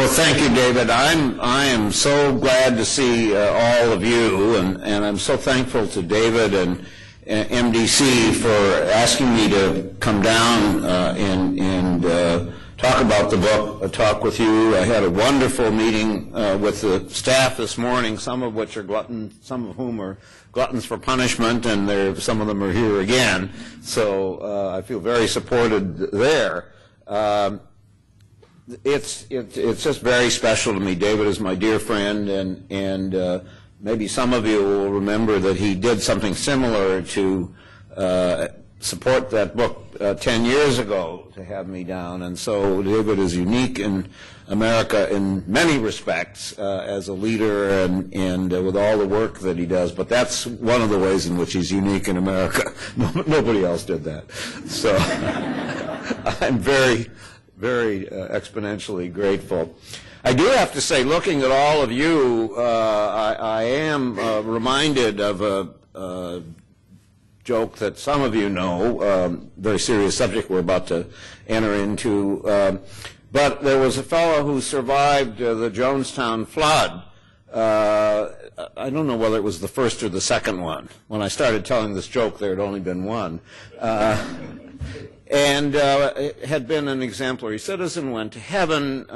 thank you, David. I am so glad to see all of you, and I'm so thankful to David and MDC for asking me to come down and talk about the book, talk with you. I had a wonderful meeting with the staff this morning, some of whom are gluttons for punishment, and some of them are here again. So I feel very supported there. It's just very special to me. David is my dear friend, and maybe some of you will remember that he did something similar to support that book 10 years ago to have me down. And so David is unique in America in many respects as a leader and with all the work that he does. But that's one of the ways in which he's unique in America. Nobody else did that. So I'm very, very exponentially grateful. I do have to say, looking at all of you, I am reminded of a joke that some of you know, very serious subject we're about to enter into. But there was a fellow who survived the Georgetown flood. I don't know whether it was the first or the second one. When I started telling this joke, there had only been one. And had been an exemplary citizen, went to heaven.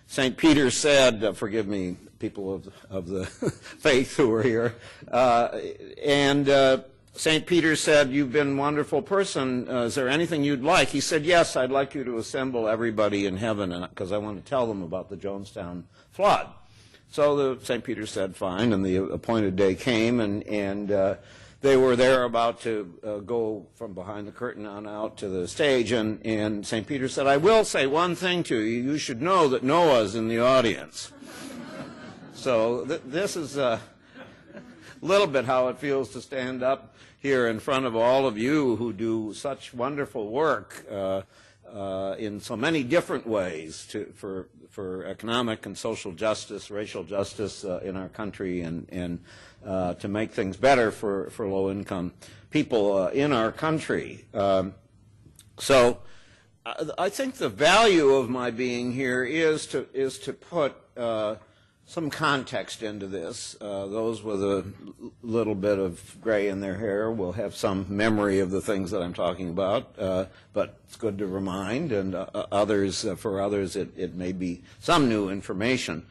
St. Peter said, forgive me, people of the faith who are here, and St. Peter said, you've been a wonderful person. Is there anything you'd like? He said, yes, I'd like you to assemble everybody in heaven because I want to tell them about the Georgetown flood. So St. Peter said, fine, and the appointed day came, and they were there about to go from behind the curtain on out to the stage, and St. Peter said, I will say one thing to you. You should know that Noah's in the audience. So this is a little bit how it feels to stand up here in front of all of you who do such wonderful work in so many different ways for economic and social justice, racial justice in our country, and to make things better for low-income people in our country. So I think the value of my being here is to put some context into this. Those with a little bit of gray in their hair will have some memory of the things that I'm talking about, but it's good to remind, and for others it may be some new information.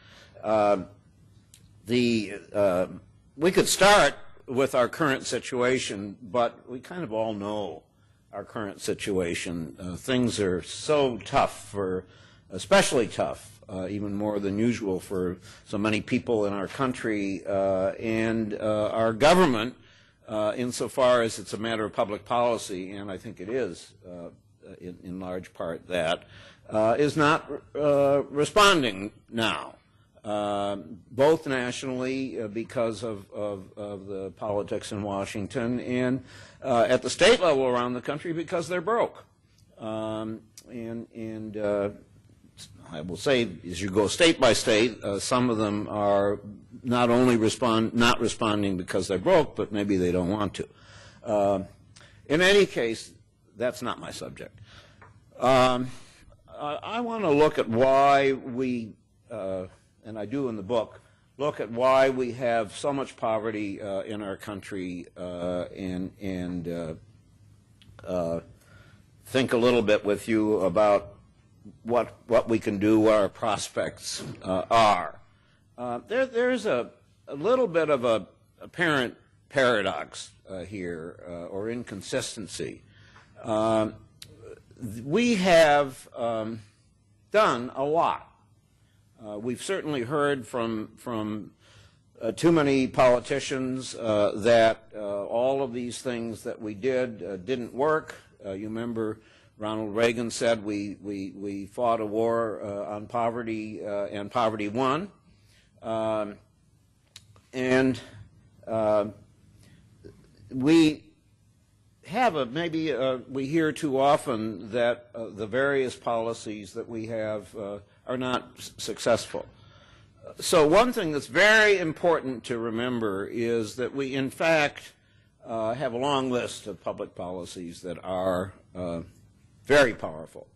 We could start with our current situation, but we kind of all know our current situation. Things are so tough, especially tough, even more than usual for so many people in our country, and our government, insofar as it's a matter of public policy, and I think it is in large part that, is not responding now. Both nationally because of the politics in Washington, and at the state level around the country because they're broke. I will say, as you go state by state, some of them are not only not responding because they're broke, but maybe they don't want to. In any case, that's not my subject. I want to look at why we, and I do in the book, look at why we have so much poverty in our country, and think a little bit with you about what we can do, what our prospects are. There's a little bit of a apparent paradox here, or inconsistency. We have done a lot. We've certainly heard from too many politicians that all of these things that we did didn't work. You remember Ronald Reagan said we fought a war on poverty, and poverty won. We have we hear too often that the various policies that we have are not successful. So one thing that's very important to remember is that we, in fact, have a long list of public policies that are very powerful.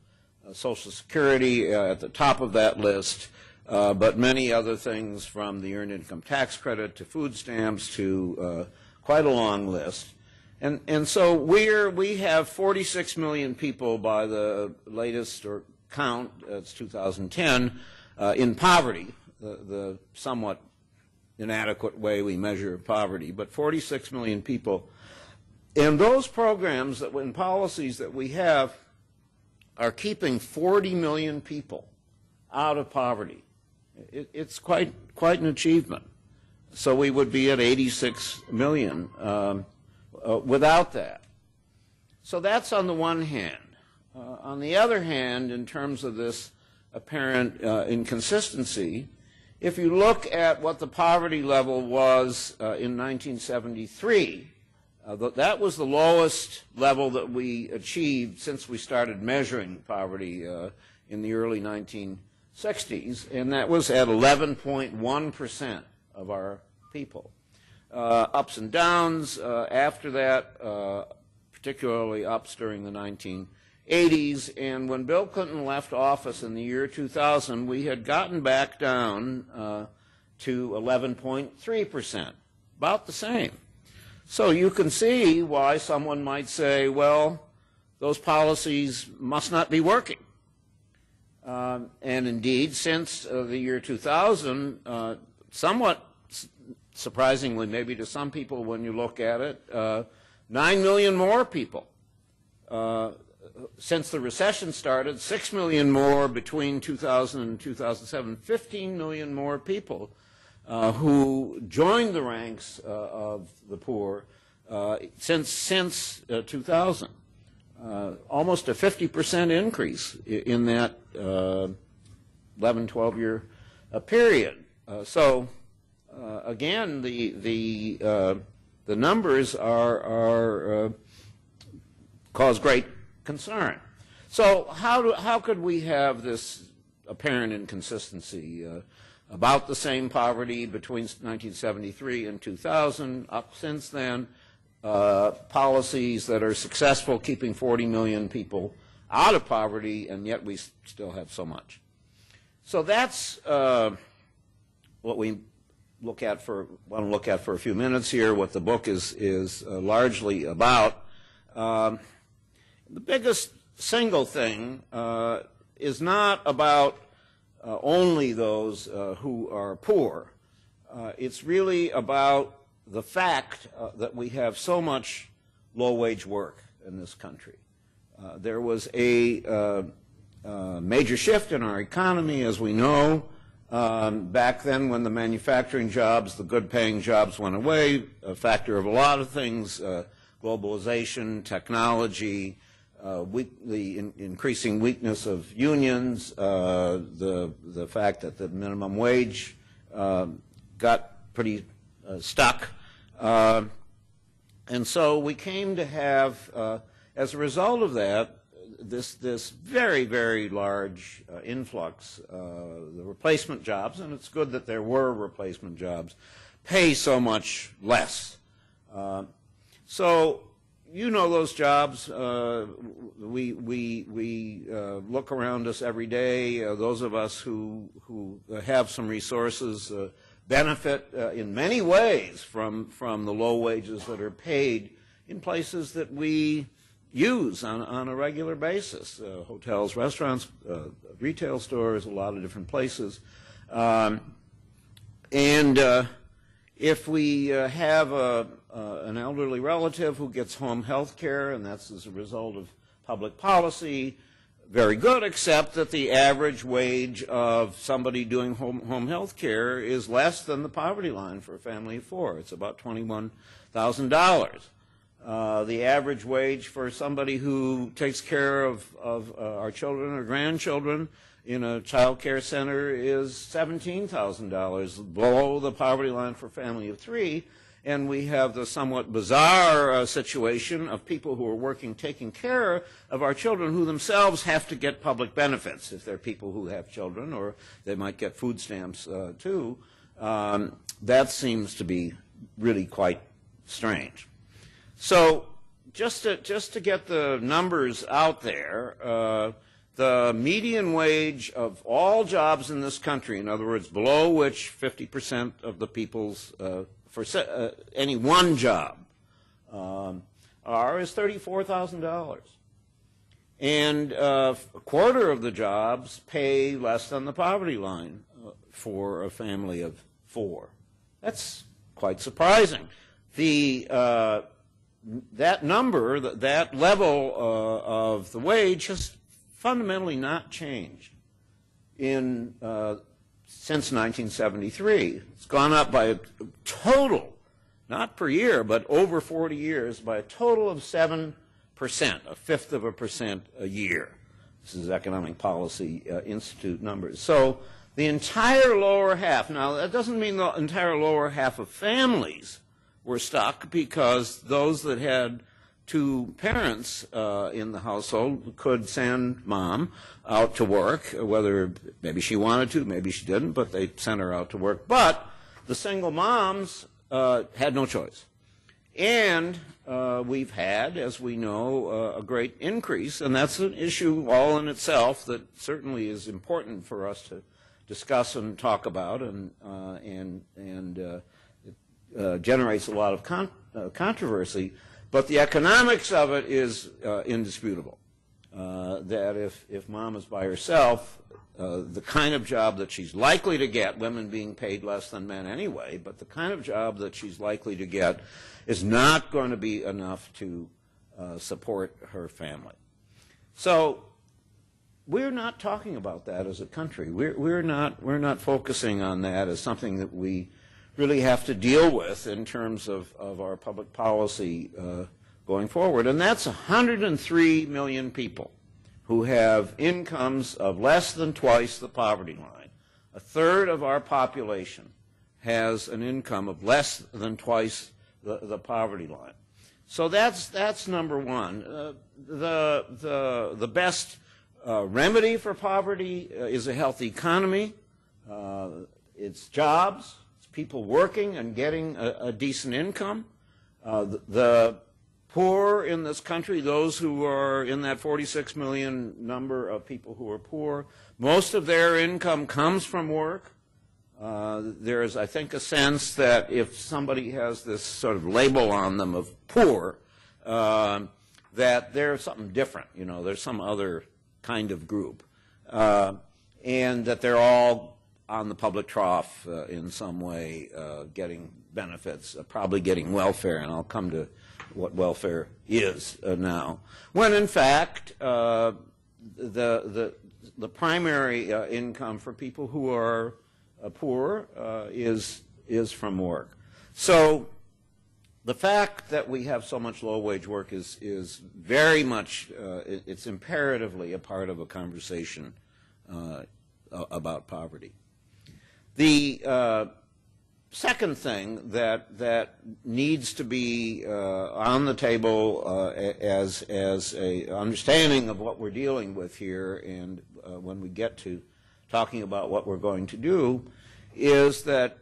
Social Security at the top of that list, but many other things from the Earned Income Tax Credit to food stamps to quite a long list. And so we have 46 million people by the latest count, it's 2010, in poverty, the somewhat inadequate way we measure poverty, but 46 million people. And those programs and policies that we have are keeping 40 million people out of poverty. It's quite an achievement. So we would be at 86 million without that. So that's on the one hand. On the other hand, in terms of this apparent inconsistency, if you look at what the poverty level was in 1973, that was the lowest level that we achieved since we started measuring poverty in the early 1960s, and that was at 11.1% of our people. Ups and downs after that, particularly ups during the 1980s, and when Bill Clinton left office in the year 2000, we had gotten back down to 11.3%, about the same. So you can see why someone might say, well, those policies must not be working. And indeed, since the year 2000, somewhat surprisingly maybe to some people when you look at it, 9 million more people. Since the recession started, 6 million more between 2000 and 2007, 15 million more people who joined the ranks of the poor since 2000. Almost a 50% increase in that 11, 12-year period. So again, the numbers are cause great concern. So how could we have this apparent inconsistency? About the same poverty between 1973 and 2000, up since then, policies that are successful keeping 40 million people out of poverty, and yet we still have so much. So that's what we want to look at for a few minutes here, what the book is largely about. The biggest single thing is not about only those who are poor. It's really about the fact that we have so much low-wage work in this country. There was a major shift in our economy, as we know. Back then, when the manufacturing jobs, the good-paying jobs went away, a factor of a lot of things, globalization, technology, the increasing weakness of unions, the fact that the minimum wage got pretty stuck. And so we came to have, as a result of that, this very, very large influx. The replacement jobs, and it's good that there were replacement jobs, pay so much less. So you know those jobs. We look around us every day. Those of us who have some resources benefit in many ways from the low wages that are paid in places that we use on a regular basis. Hotels, restaurants, retail stores, a lot of different places. If we have an elderly relative who gets home health care, and that's as a result of public policy, very good, except that the average wage of somebody doing home health care is less than the poverty line for a family of four. It's about $21,000. The average wage for somebody who takes care of our children or grandchildren in a child care center is $17,000, below the poverty line for a family of three. And we have the somewhat bizarre situation of people who are working, taking care of our children, who themselves have to get public benefits if they're people who have children, or they might get food stamps too. That seems to be really quite strange. So just to get the numbers out there, the median wage of all jobs in this country, in other words, below which 50% of the people's, for any one job, is $34,000. And a quarter of the jobs pay less than the poverty line for a family of 4. That's quite surprising. That number, that level of the wage has fundamentally not changed since 1973. It's gone up by a total, not per year, but over 40 years, by a total of 7%, a fifth of a percent a year. This is Economic Policy Institute numbers. So the entire lower half, now that doesn't mean the entire lower half of families were stuck, because those that had 2 parents in the household could send mom out to work, whether maybe she wanted to, maybe she didn't, but they sent her out to work. But the single moms had no choice. And we've had, as we know, a great increase, and that's an issue all in itself that certainly is important for us to discuss and talk about, and generates a lot of controversy, but the economics of it is indisputable. That if mom is by herself, the kind of job that she's likely to get, women being paid less than men anyway, but the kind of job that she's likely to get is not going to be enough to support her family. So we're not talking about that as a country. We're not focusing on that as something that we really have to deal with in terms of our public policy going forward. And that's 103 million people who have incomes of less than twice the poverty line. A third of our population has an income of less than twice the poverty line. So that's number one. The best remedy for poverty is a healthy economy. It's jobs. People working and getting a decent income. The poor in this country, those who are in that 46 million number of people who are poor, most of their income comes from work. There is, I think, a sense that if somebody has this sort of label on them of poor, that they're something different, there's some other kind of group, and that they're all on the public trough in some way, getting benefits, probably getting welfare, and I'll come to what welfare is now. When in fact, the primary income for people who are poor is from work. So the fact that we have so much low-wage work is very much, it's imperatively a part of a conversation about poverty. The second thing that needs to be on the table as a understanding of what we're dealing with here, and when we get to talking about what we're going to do, is that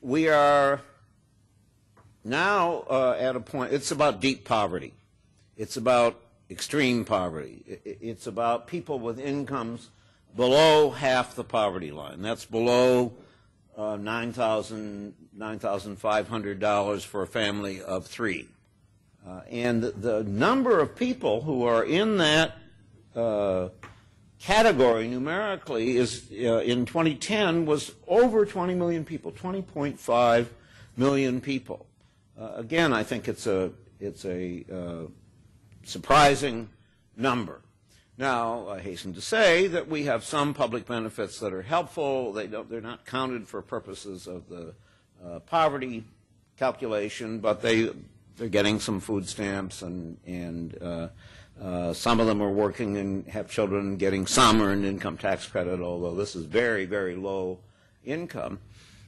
we are now at a point, it's about deep poverty. It's about extreme poverty. It's about people with incomes below half the poverty line. That's below $9,500 for a family of 3. And the number of people who are in that category numerically is, in 2010, was over 20 million people, 20.5 million people. Again, I think it's a surprising number. Now, I hasten to say that we have some public benefits that are helpful. They're not counted for purposes of the poverty calculation, but they're getting some food stamps, and some of them are working and have children getting some earned income tax credit, although this is very, very low income.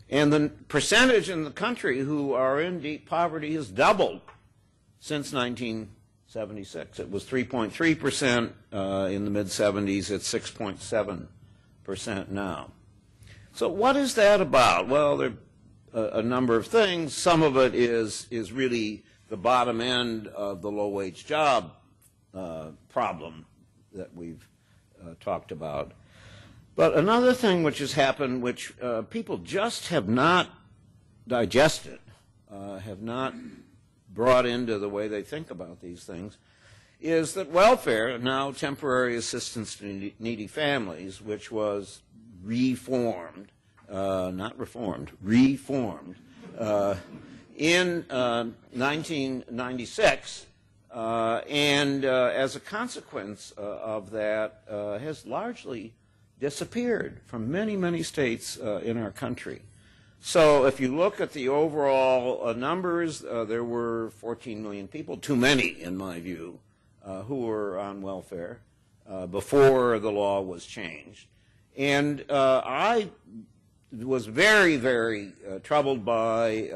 And the percentage in the country who are in deep poverty has doubled since 1976. It was 3.3% in the mid-'70s. It's 6.7% now. So what is that about? Well, there are a number of things. Some of it is really the bottom end of the low-wage job problem that we've talked about. But another thing which has happened, which people just have not digested, have not brought into the way they think about these things, is that welfare, now temporary assistance to needy families, which was reformed, not reformed, reformed, in 1996, and as a consequence of that, has largely disappeared from many, many states in our country. So if you look at the overall numbers, there were 14 million people, too many in my view, who were on welfare before the law was changed. And I was very, very troubled by,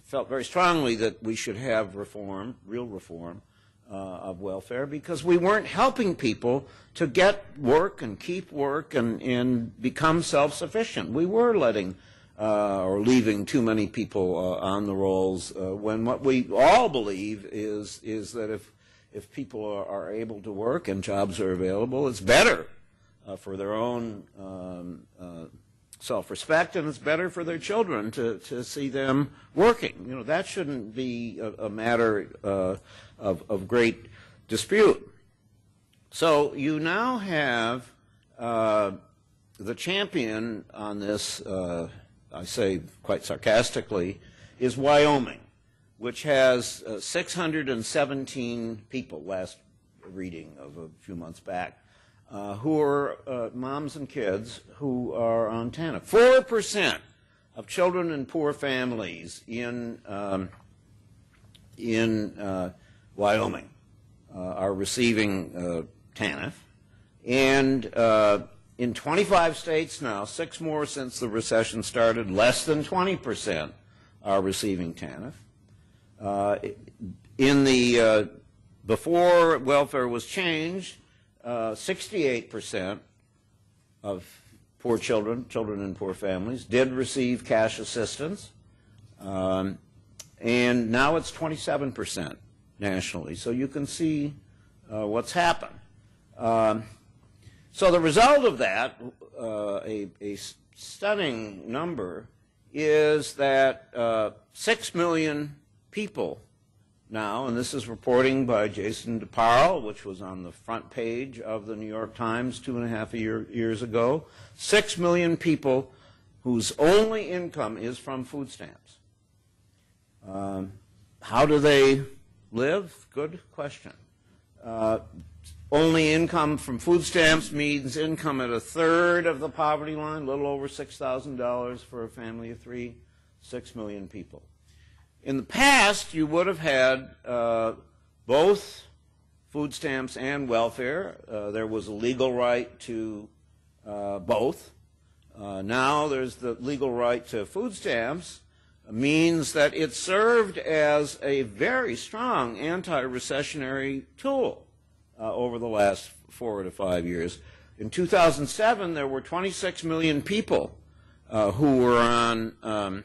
felt very strongly that we should have reform, real reform of welfare, because we weren't helping people to get work and keep work and become self-sufficient. We were letting or leaving too many people on the rolls when what we all believe is that if people are able to work and jobs are available, it's better for their own self-respect, and it's better for their children to see them working. You know, that shouldn't be a matter of great dispute. So you now have the champion on this, I say quite sarcastically, is Wyoming, which has 617 people, last reading of a few months back, who are moms and kids who are on TANF. 4% of children in poor families in Wyoming are receiving TANF, and in 25 states now, 6 more since the recession started, less than 20% are receiving TANF. In the before welfare was changed, 68% of poor children in poor families, did receive cash assistance, and now it's 27% nationally. So you can see what's happened. So the result of that, a stunning number, is that 6 million people now, and this is reporting by Jason DeParle, which was on the front page of the New York Times 2.5 years ago, 6 million people whose only income is from food stamps. How do they live? Good question. Only income from food stamps means income at a third of the poverty line, a little over $6,000 for a family of 3, 6 million people. In the past, you would have had both food stamps and welfare. There was a legal right to both. Now there's the legal right to food stamps, means that it served as a very strong anti-recessionary tool over the last 4 to 5 years. In 2007, there were 26 million people who were on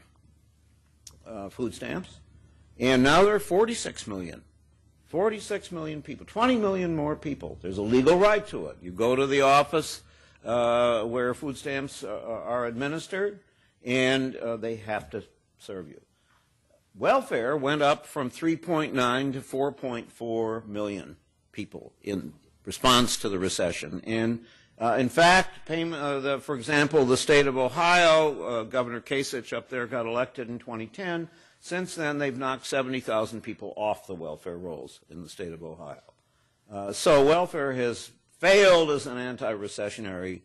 food stamps, and now there are 46 million. 46 million people, 20 million more people. There's a legal right to it. You go to the office where food stamps are administered, and they have to serve you. Welfare went up from 3.9 to 4.4 million people in response to the recession. And in fact, for example, the state of Ohio, Governor Kasich up there got elected in 2010. Since then, they've knocked 70,000 people off the welfare rolls in the state of Ohio. So welfare has failed as an anti-recessionary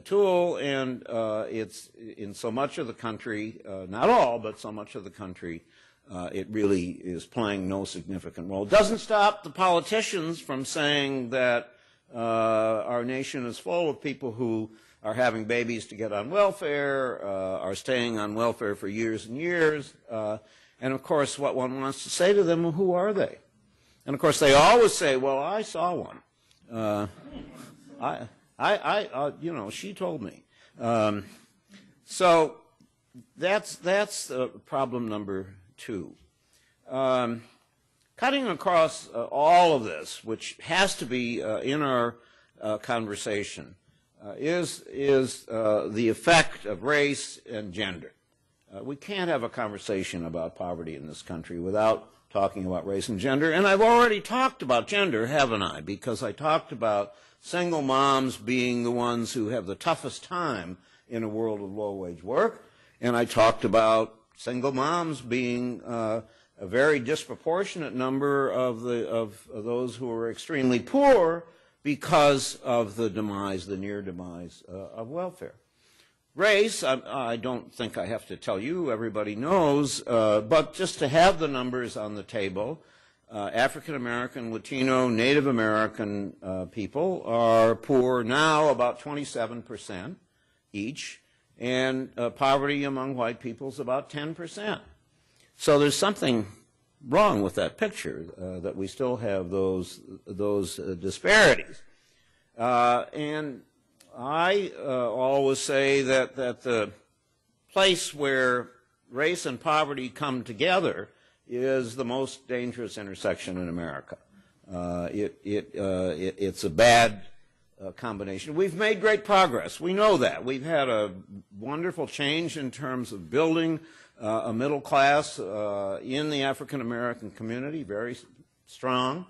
tool, and it's in so much of the country, not all, but so much of the country, it really is playing no significant role. It doesn't stop the politicians from saying that our nation is full of people who are having babies to get on welfare, are staying on welfare for years and years, and of course what one wants to say to them, well, who are they? And of course they always say, well, I saw one. You know, she told me. So that's problem number 2. Cutting across all of this, which has to be in our conversation is the effect of race and gender. We can't have a conversation about poverty in this country without talking about race and gender. And I've already talked about gender, haven't I? Because I talked about single moms being the ones who have the toughest time in a world of low-wage work. And I talked about single moms being a very disproportionate number of those who are extremely poor because of the demise, the near demise of welfare. Race, I don't think I have to tell you, everybody knows, but just to have the numbers on the table, African American, Latino, Native American people are poor now about 27% each, and poverty among white people is about 10%. So there's something wrong with that picture, that we still have those disparities. And I always say that the place where race and poverty come together is the most dangerous intersection in America. It's a bad combination. We've made great progress. We know that. We've had a wonderful change in terms of building a middle class in the African American community, very strong.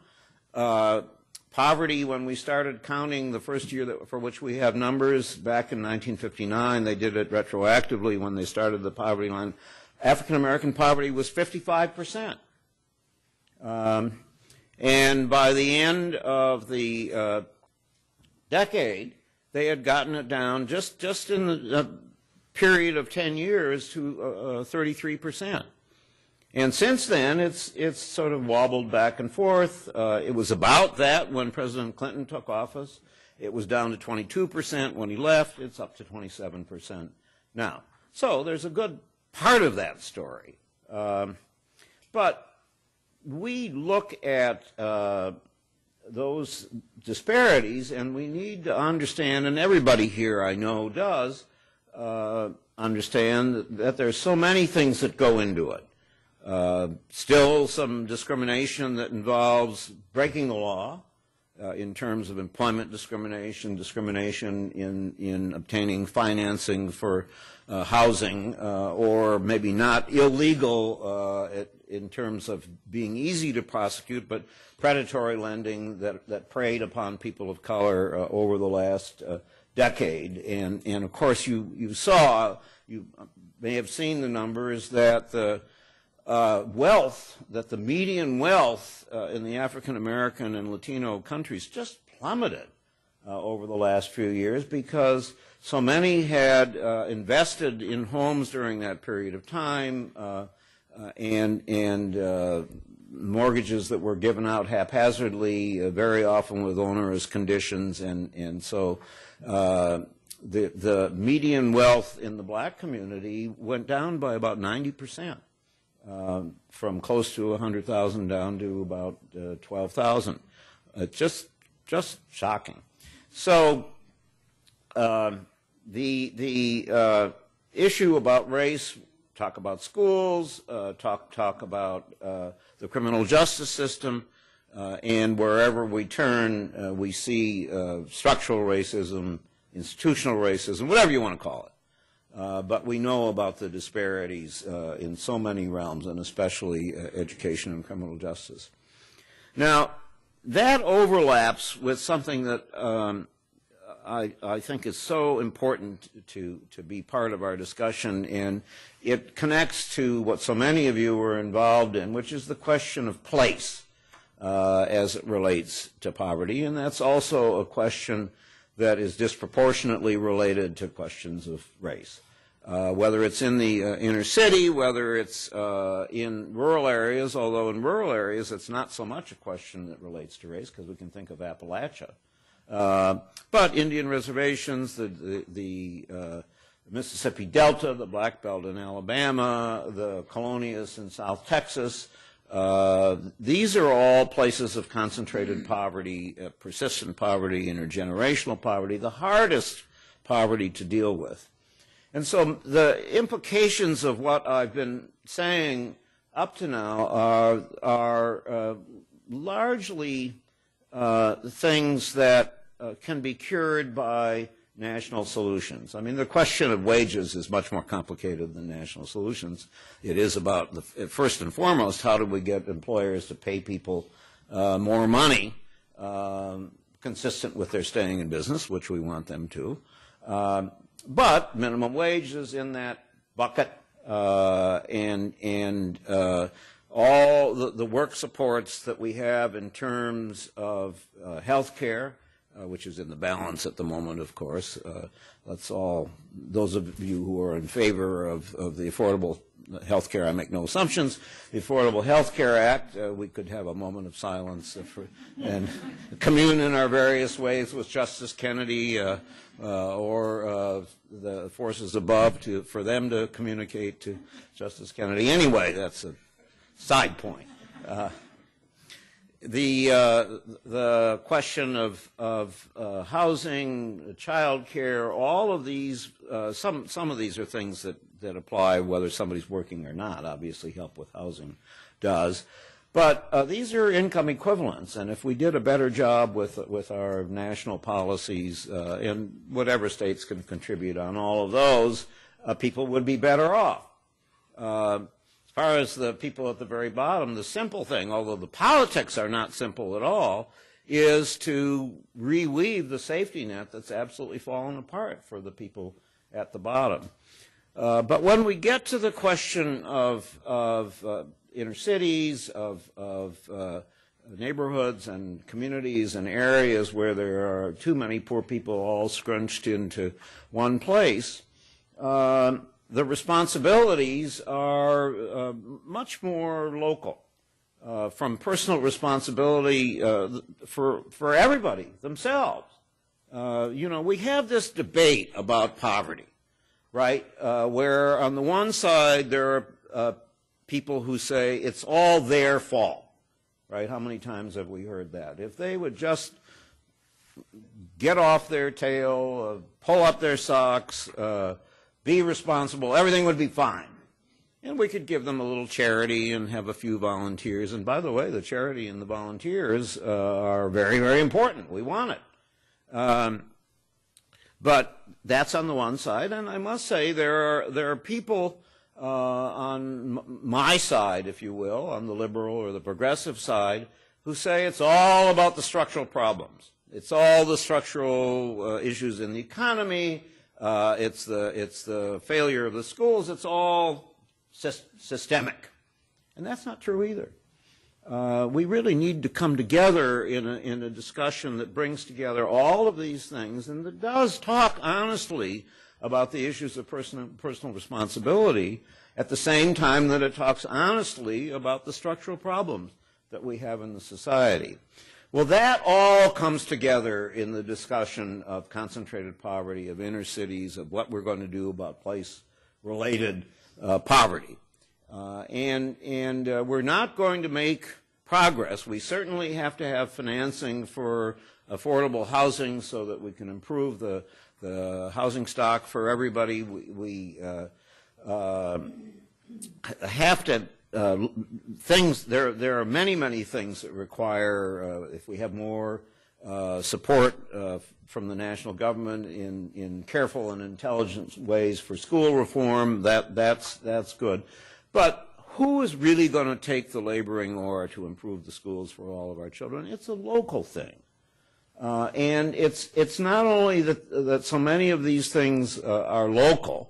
Poverty, when we started counting the first year for which we have numbers back in 1959, they did it retroactively when they started the poverty line. African American poverty was 55%. And by the end of the decade, they had gotten it down just in the period of 10 years to 33%. And since then, it's sort of wobbled back and forth. It was about that when President Clinton took office. It was down to 22% when he left. It's up to 27% now. So there's a good part of that story. But we look at those disparities, and we need to understand, and everybody here I know does, understand that there's so many things that go into it. Still some discrimination that involves breaking the law in terms of employment discrimination, discrimination in obtaining financing for housing, or maybe not illegal in terms of being easy to prosecute, but predatory lending that preyed upon people of color over the last decade. And of course you may have seen the numbers that the the median wealth in the African American and Latino countries just plummeted over the last few years because so many had invested in homes during that period of time, and mortgages that were given out haphazardly, very often with onerous conditions, and so the median wealth in the black community went down by about 90%. From close to 100,000 down to about 12,000. Just shocking. So the issue about race, talk about schools, talk about the criminal justice system, and wherever we turn, we see structural racism, institutional racism, whatever you want to call it. But we know about the disparities in so many realms, and especially education and criminal justice. Now, that overlaps with something that I think is so important to be part of our discussion, and it connects to what so many of you were involved in, which is the question of place as it relates to poverty, and that's also a question that is disproportionately related to questions of race. Whether it's in the inner city, whether it's in rural areas, although in rural areas it's not so much a question that relates to race because we can think of Appalachia. But Indian reservations, the Mississippi Delta, the Black Belt in Alabama, the Colonias in South Texas, these are all places of concentrated poverty, persistent poverty, intergenerational poverty, the hardest poverty to deal with. And so the implications of what I've been saying up to now are largely things that can be cured by national solutions. I mean, the question of wages is much more complicated than national solutions. It is about, first and foremost, how do we get employers to pay people more money consistent with their staying in business, which we want them to. But minimum wage is in that bucket, and all the work supports that we have in terms of health care, which is in the balance at the moment, of course. Let's all, those of you who are in favor of the Affordable Health Care, I make no assumptions, the Affordable Health Care Act, we could have a moment of silence and commune in our various ways with Justice Kennedy or the forces above for them to communicate to Justice Kennedy. Anyway, that's a side point. The question of housing, child care, all of these, some of these are things that apply whether somebody's working or not. Obviously, help with housing does. But these are income equivalents, and if we did a better job with our national policies, and whatever states can contribute on all of those, people would be better off. As far as the people at the very bottom, the simple thing, although the politics are not simple at all, is to reweave the safety net that's absolutely fallen apart for the people at the bottom. But when we get to the question of inner cities, of neighborhoods and communities and areas where there are too many poor people all scrunched into one place, the responsibilities are much more local, from personal responsibility for everybody themselves. You know, we have this debate about poverty, right, where on the one side there are people who say it's all their fault, right? How many times have we heard that? If they would just get off their tail, pull up their socks, be responsible, everything would be fine. And we could give them a little charity and have a few volunteers. And by the way, the charity and the volunteers are very, very important. We want it. But that's on the one side. And I must say there are people on my side, if you will, on the liberal or the progressive side, who say it's all about the structural problems. It's all the structural issues in the economy. It's the failure of the schools. It's all systemic. And that's not true either. We really need to come together in a discussion that brings together all of these things and that does talk honestly about the issues of personal responsibility at the same time that it talks honestly about the structural problems that we have in the society. Well, that all comes together in the discussion of concentrated poverty, of inner cities, of what we're going to do about place-related poverty. And we're not going to make progress. We certainly have to have financing for affordable housing so that we can improve the housing stock for everybody. We have to there are many things that require, if we have more support from the national government in careful and intelligent ways for school reform, that's good. But who is really going to take the laboring oar to improve the schools for all of our children? It's a local thing. And it's not only that so many of these things are local,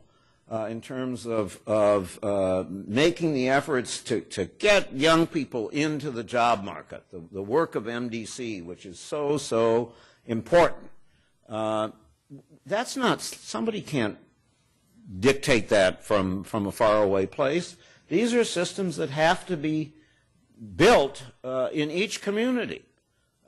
in terms of making the efforts to get young people into the job market, the work of MDC, which is so important. That's not, somebody can't dictate that from a faraway place. These are systems that have to be built in each community.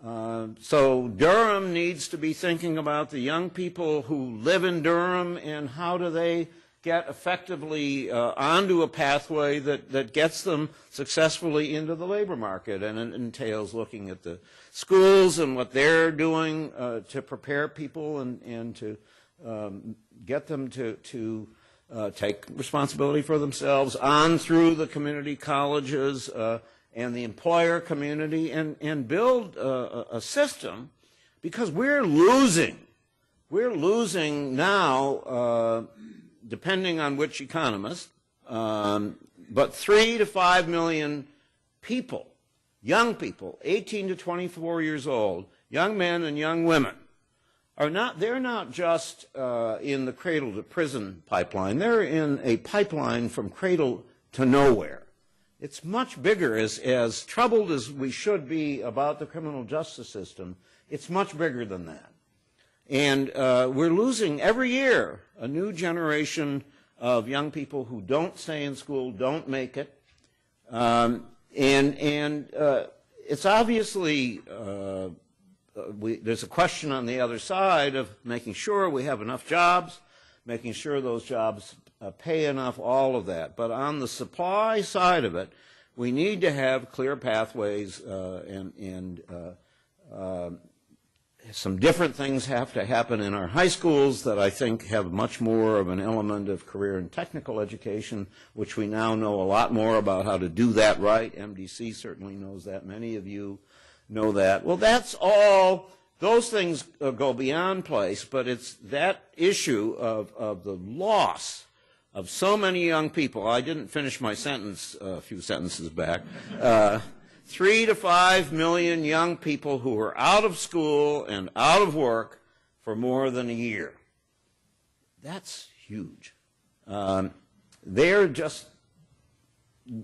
So Durham needs to be thinking about the young people who live in Durham and how do they get effectively onto a pathway that gets them successfully into the labor market. And it entails looking at the schools and what they're doing to prepare people and to get them to take responsibility for themselves on through the community colleges and the employer community and build a system because we're losing. We're losing now, depending on which economist, but 3 to 5 million people, young people, 18 to 24 years old, young men and young women, they're not just in the cradle to prison pipeline, they're in a pipeline from cradle to nowhere. It's much bigger. As troubled as we should be about the criminal justice system, it's much bigger than that. And we're losing every year a new generation of young people who don't stay in school, don't make it. It's obviously, there's a question on the other side of making sure we have enough jobs, making sure those jobs pay enough, all of that. But on the supply side of it, we need to have clear pathways and some different things have to happen in our high schools that I think have much more of an element of career and technical education, which we now know a lot more about how to do that right. MDC certainly knows that. Many of you know that. Well, that's all. Those things go beyond place, but it's that issue of the loss of so many young people. I didn't finish my sentence a few sentences back. 3 to 5 million young people who are out of school and out of work for more than a year. That's huge. They're just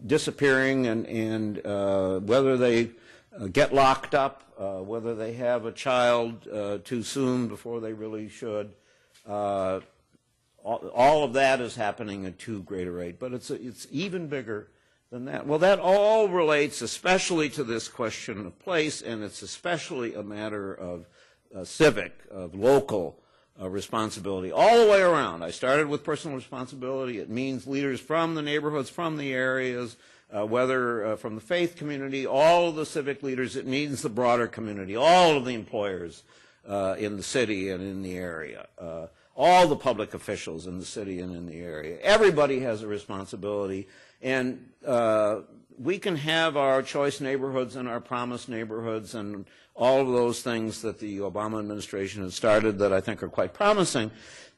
disappearing, and whether they get locked up, whether they have a child too soon before they really should, all of that is happening at too great a rate. But it's even bigger than that. Well, that all relates especially to this question of place, and it's especially a matter of civic, of local responsibility, all the way around. I started with personal responsibility. It means leaders from the neighborhoods, from the areas, whether from the faith community, all of the civic leaders. It means the broader community, all of the employers in the city and in the area, all the public officials in the city and in the area. Everybody has a responsibility. And we can have our choice neighborhoods and our promised neighborhoods and all of those things that the Obama administration has started that I think are quite promising.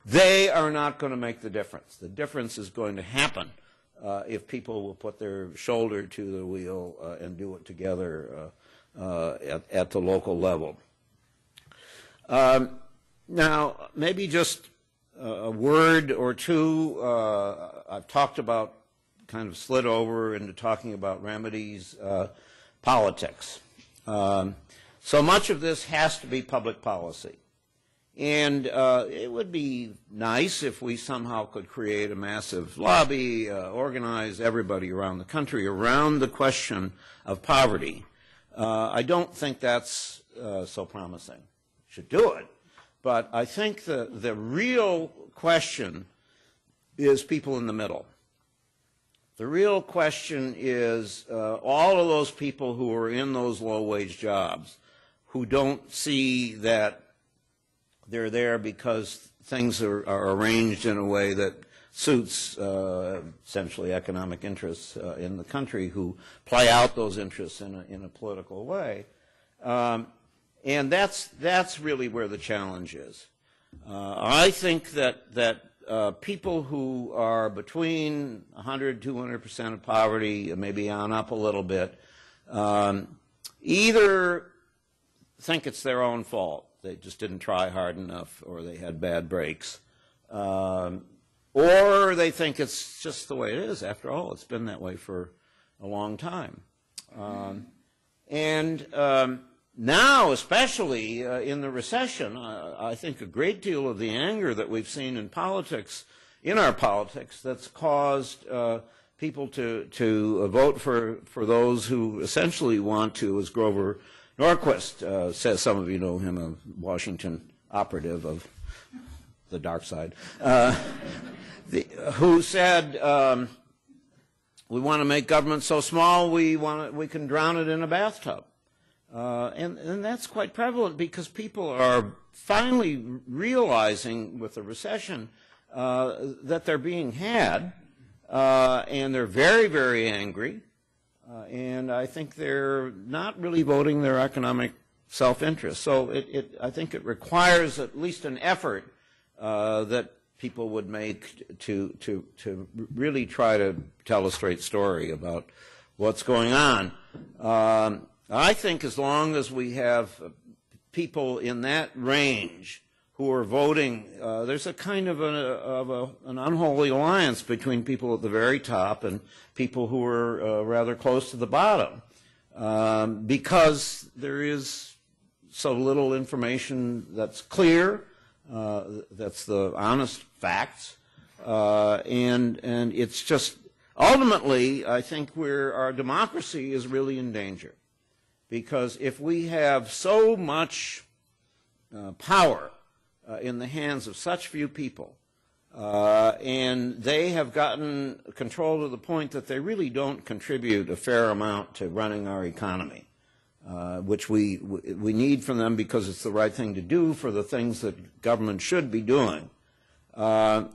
They are not going to make the difference. The difference is going to happen if people will put their shoulder to the wheel and do it together at the local level. Now, maybe just a word or two. I've talked about, kind of slid over into talking about remedies, politics. So much of this has to be public policy. And it would be nice if we somehow could create a massive lobby, organize everybody around the country around the question of poverty. I don't think that's so promising. Should do it. But I think the real question is people in the middle. The real question is all of those people who are in those low-wage jobs who don't see that they're there because things are arranged in a way that suits essentially economic interests in the country, who play out those interests in a political way. And that's really where the challenge is. I think that people who are between 100, 200% of poverty, maybe on up a little bit, either think it's their own fault, they just didn't try hard enough, or they had bad breaks, or they think it's just the way it is. After all, it's been that way for a long time. Now, especially in the recession, I think a great deal of the anger that we've seen in politics, in our politics, that's caused people to vote for those who essentially want to, as Grover Norquist says, some of you know him, a Washington operative of the dark side, who said, we want to make government so small we can drown it in a bathtub. And that's quite prevalent because people are finally realizing with the recession that they're being had, and they're very, very angry, and I think they're not really voting their economic self-interest. So I think it requires at least an effort that people would make to really try to tell a straight story about what's going on. I think as long as we have people in that range who are voting, there's a kind of an unholy alliance between people at the very top and people who are rather close to the bottom, because there is so little information that's clear, that's the honest facts, and it's just ultimately, I think our democracy is really in danger, because if we have so much power in the hands of such few people, and they have gotten control to the point that they really don't contribute a fair amount to running our economy, which we need from them because it's the right thing to do for the things that government should be doing. It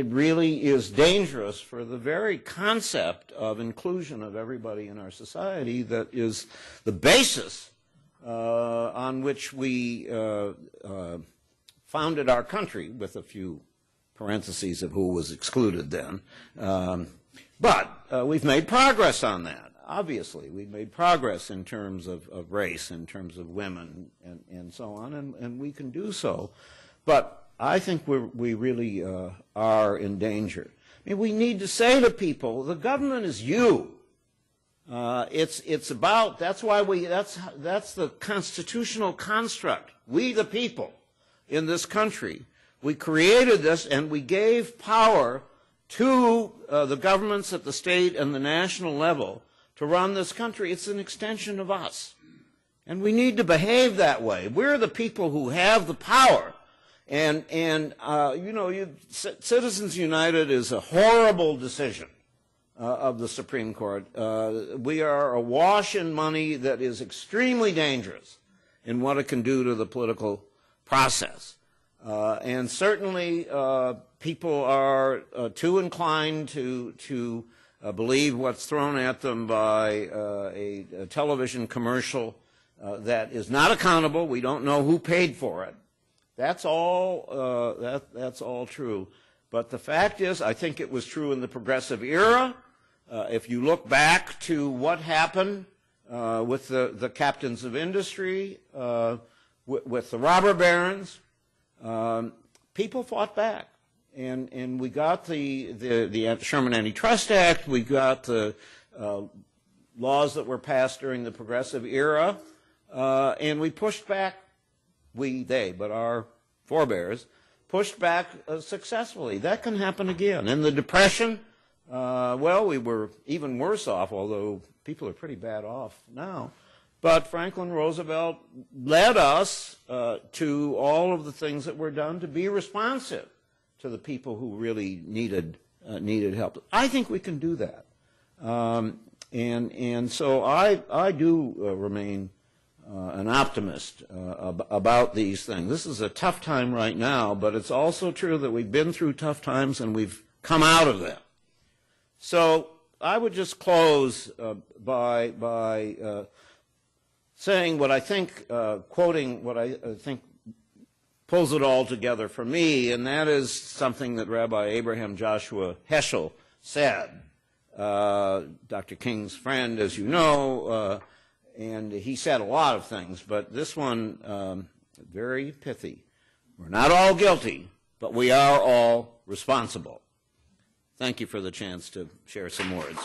really is dangerous for the very concept of inclusion of everybody in our society that is the basis on which we founded our country, with a few parentheses of who was excluded then. But we've made progress on that. Obviously, we've made progress in terms of race, in terms of women, and so on, and we can do so. But I think we really are in danger. I mean, we need to say to people, the government is you. It's about, that's the constitutional construct. We the people in this country, we created this and we gave power to the governments at the state and the national level to run this country. It's an extension of us. And we need to behave that way. We're the people who have the power. And you know, Citizens United is a horrible decision of the Supreme Court. We are awash in money that is extremely dangerous in what it can do to the political process. And certainly people are too inclined to believe what's thrown at them by a television commercial that is not accountable. We don't know who paid for it. That's all. That's all true. But the fact is, I think it was true in the progressive era. If you look back to what happened with the captains of industry, with the robber barons, people fought back, and we got the Sherman Antitrust Act. We got the laws that were passed during the progressive era, and we pushed back. But our forebears pushed back successfully. That can happen again. In the Depression, well, we were even worse off, although people are pretty bad off now. But Franklin Roosevelt led us to all of the things that were done to be responsive to the people who really needed help. I think we can do that. And so I do remain an optimist about these things. This is a tough time right now, but it's also true that we've been through tough times and we've come out of them. So I would just close by saying what I think, quoting what I think pulls it all together for me, and that is something that Rabbi Abraham Joshua Heschel said, Dr. King's friend, as you know, and he said a lot of things, but this one, very pithy. We're not all guilty, but we are all responsible. Thank you for the chance to share some words.